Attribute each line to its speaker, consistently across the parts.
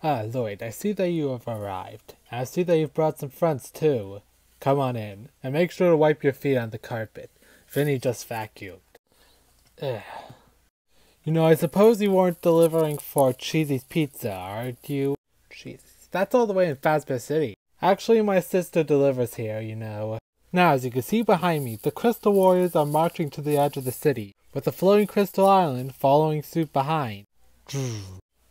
Speaker 1: Ah, Lloyd, I see that you have arrived. And I see that you've brought some friends too. Come on in, and make sure to wipe your feet on the carpet. Vinny just vacuumed. Ugh. You know, I suppose you weren't delivering for Cheesy's Pizza, aren't you? Jesus, that's all the way in Fazbear City. Actually, my sister delivers here, you know. Now, as you can see behind me, the Crystal Warriors are marching to the edge of the city, with the floating Crystal Island following suit behind.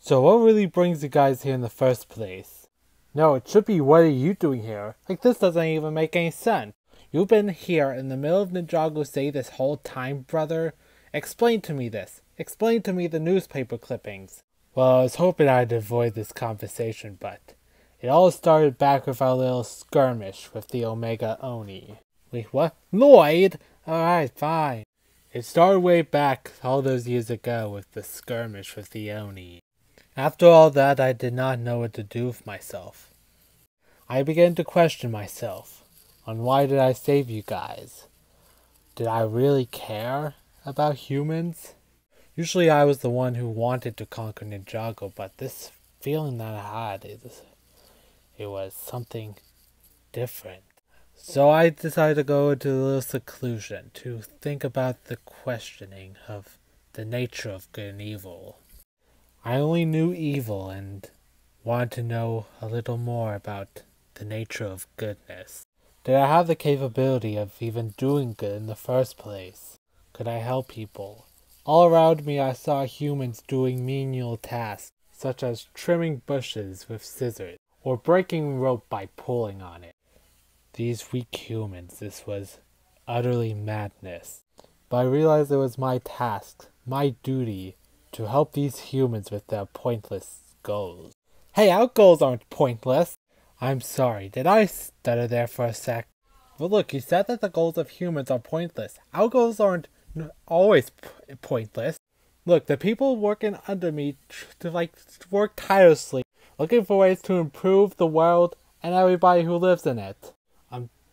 Speaker 1: So what really brings you guys here in the first place? No, it should be, what are you doing here? Like, this doesn't even make any sense. You've been here in the middle of Ninjago City this whole time, brother? Explain to me this. Explain to me the newspaper clippings. Well, I was hoping I'd avoid this conversation, but it all started back with our little skirmish with the Omega Oni. Wait, what? Lloyd? Alright, fine. It started way back all those years ago with the skirmish with the Oni. After all that, I did not know what to do with myself. I began to question myself on why did I save you guys? Did I really care about humans? Usually I was the one who wanted to conquer Ninjago, but this feeling that I had, it was something different. So I decided to go into a little seclusion to think about the questioning of the nature of good and evil. I only knew evil and wanted to know a little more about the nature of goodness. Did I have the capability of even doing good in the first place? Could I help people? All around me I saw humans doing menial tasks, such as trimming bushes with scissors, or breaking rope by pulling on it. These weak humans, this was utterly madness. But I realized it was my task, my duty, to help these humans with their pointless goals. Hey, our goals aren't pointless! I'm sorry, did I stutter there for a sec? But look, you said that the goals of humans are pointless. Our goals aren't always pointless. Look, the people working under me work tirelessly, looking for ways to improve the world and everybody who lives in it.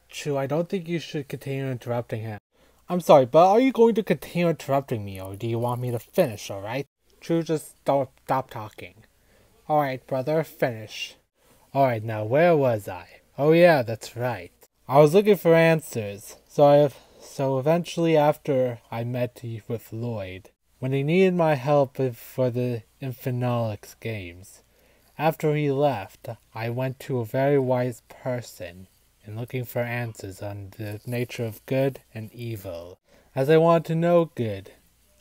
Speaker 1: Chu, I don't think you should continue interrupting him. I'm sorry, but are you going to continue interrupting me, or do you want me to finish, alright? Chu, just don't stop talking. Alright, brother, finish. Alright, now where was I? Oh yeah, that's right. I was looking for answers, so eventually after I met with Lloyd, when he needed my help for the Infinallix Games. After he left, I went to a very wise person in looking for answers on the nature of good and evil, as I wanted to know good,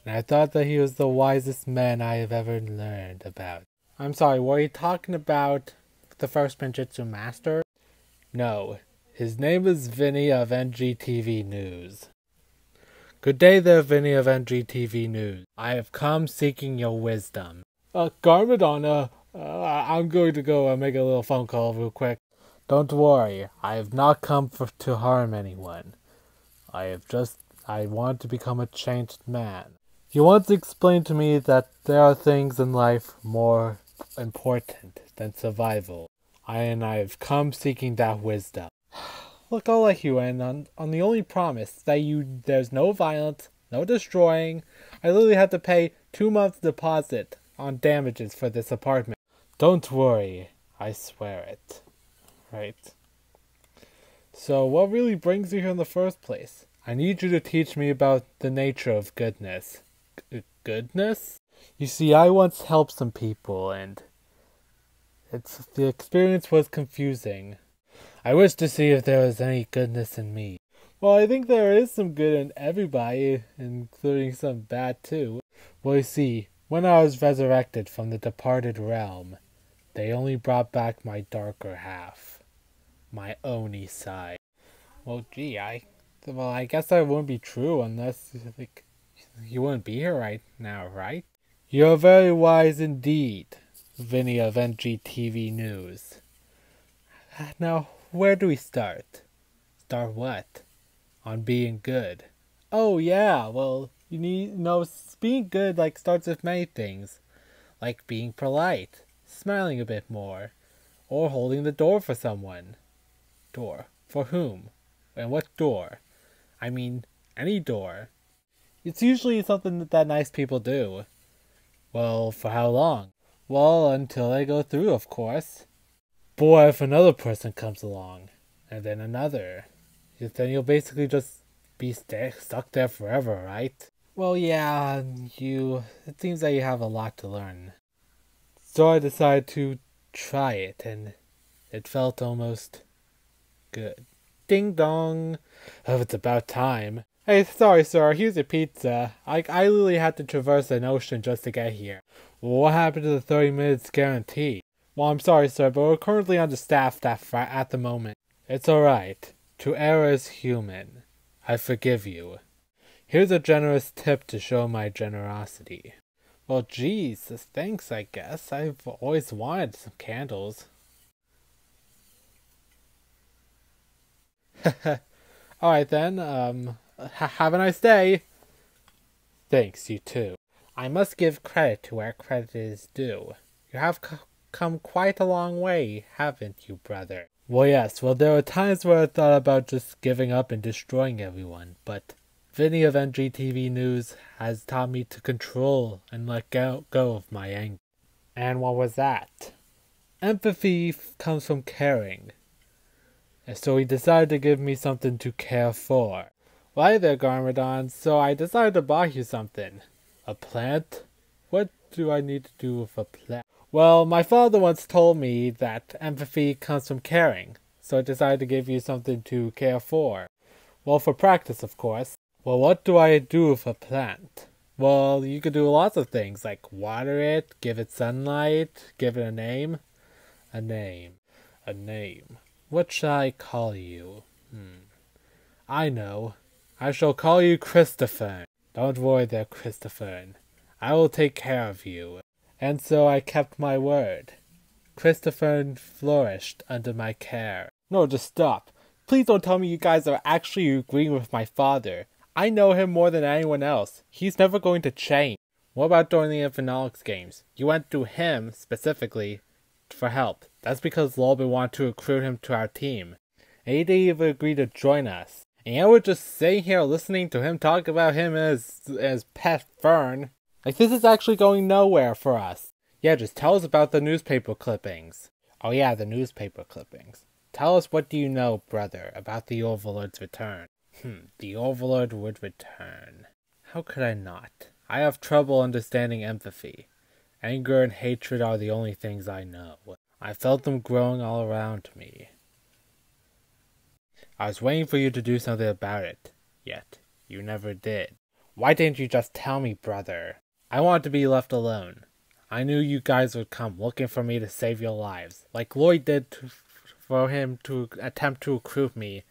Speaker 1: and I thought that he was the wisest man I have ever learned about. I'm sorry, were you talking about the first Ninjutsu master? No, his name is Vinny of NGTV News. Good day there, Vinny of NGTV News. I have come seeking your wisdom. Garmadon, I'm going to go make a little phone call real quick. Don't worry, I have not come to harm anyone. I want to become a changed man. You once explained to me that there are things in life more important than survival. I have come seeking that wisdom. Look, I'll let you in on the only promise that there's no violence, no destroying. I literally had to pay 2 months deposit on damages for this apartment. Don't worry, I swear it. Right. So what really brings you here in the first place? I need you to teach me about the nature of goodness. Goodness? You see, I once helped some people and the experience was confusing. I wish to see if there was any goodness in me. Well, I think there is some good in everybody, including some bad too. Well, you see, when I was resurrected from the departed realm, they only brought back my darker half. My Oni side. Well, gee, I guess that wouldn't be true unless, you wouldn't be here right now, right? You're very wise indeed, Vinny of NGTV News. Now, where do we start? Start what? On being good. Oh, yeah, well, being good, starts with many things. Like being polite, smiling a bit more, or holding the door for someone. Door. For whom? And what door? I mean, any door. It's usually something that nice people do. Well, for how long? Well, until they go through, of course. Boy, if another person comes along, and then another, then you'll basically just be stuck there forever, right? Well, yeah, it seems that you have a lot to learn. So I decided to try it, and it felt almost good. Ding dong! Oh, it's about time. Hey, sorry sir, here's your pizza. I literally had to traverse an ocean just to get here. What happened to the 30 minutes guarantee? Well, I'm sorry sir, but we're currently understaffed at the moment. It's alright. To err is human. I forgive you. Here's a generous tip to show my generosity. Well, geez, thanks, I guess. I've always wanted some candles. Alright then, have a nice day. Thanks, you too. I must give credit to where credit is due. You have come quite a long way, haven't you, brother? Well, yes, there were times where I thought about just giving up and destroying everyone, but Vinny of NGTV News has taught me to control and let go of my anger. And what was that? Empathy comes from caring. And so he decided to give me something to care for. Why there, Garmadon, so I decided to buy you something. A plant? What do I need to do with a plant? Well, my father once told me that empathy comes from caring, so I decided to give you something to care for. Well, for practice, of course. Well, what do I do with a plant? Well, you could do lots of things, like water it, give it sunlight, give it a name. A name. A name. What shall I call you? I know. I shall call you Christofern. Don't worry there, Christofern. I will take care of you. And so I kept my word. Christofern flourished under my care. No, just stop. Please don't tell me you guys are actually agreeing with my father. I know him more than anyone else. He's never going to change. What about during the Infinallix Games? You went to him, specifically, for help. That's because Lloyd wanted to recruit him to our team. And he didn't even agree to join us. And you were just sitting here listening to him talk about him as pet Fern. Like, this is actually going nowhere for us. Yeah, just tell us about the newspaper clippings. Oh yeah, the newspaper clippings. Tell us what do you know, brother, about the Overlord's return. The Overlord would return. How could I not? I have trouble understanding empathy. Anger and hatred are the only things I know. I felt them growing all around me. I was waiting for you to do something about it, yet you never did. Why didn't you just tell me, brother? I wanted to be left alone. I knew you guys would come looking for me to save your lives, like Lloyd did for him to attempt to recruit me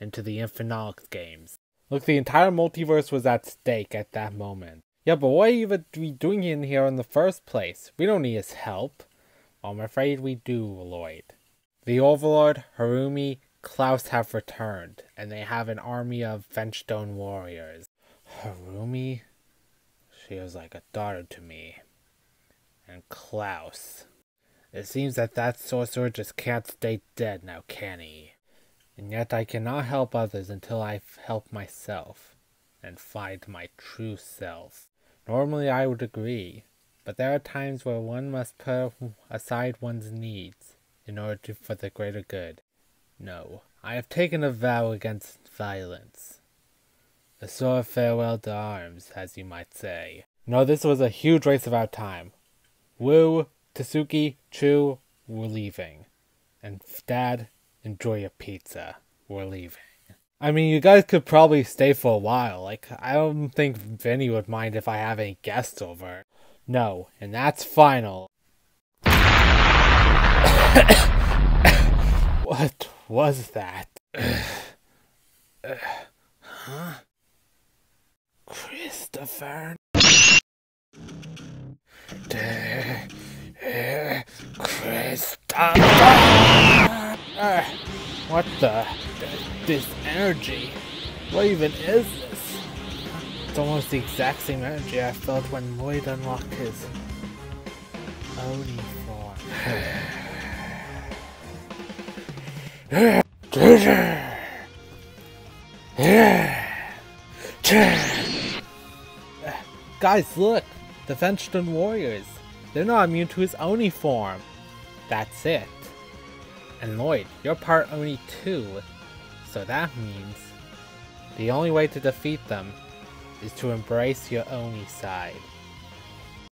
Speaker 1: into the Infinallix Games. Look, the entire multiverse was at stake at that moment. Yeah, but what are you even doing in here in the first place? We don't need his help. Well, I'm afraid we do, Lloyd. The Overlord, Harumi, Klaus have returned, and they have an army of Fenchstone warriors. Harumi? She was like a daughter to me. And Klaus. It seems that sorcerer just can't stay dead now, can he? And yet I cannot help others until I help myself, and find my true self. Normally I would agree, but there are times where one must put aside one's needs in order for the greater good. No, I have taken a vow against violence. A sort of farewell to arms, as you might say. No, this was a huge waste of our time. Woo, Tsuke, Chu, we're leaving. And Dad, enjoy your pizza. We're leaving. I mean, you guys could probably stay for a while. Like, I don't think Vinny would mind if I have any guests over. No, and that's final. What was that? Huh? Christofern? Christofern! What the? This energy? What even is this? It's almost the exact same energy I felt when Lloyd unlocked his Oni form. Guys, look! The Fenchstone warriors! they're not immune to his Oni form. That's it. And Lloyd, you're part Oni too. So that means the only way to defeat them is to embrace your Oni side.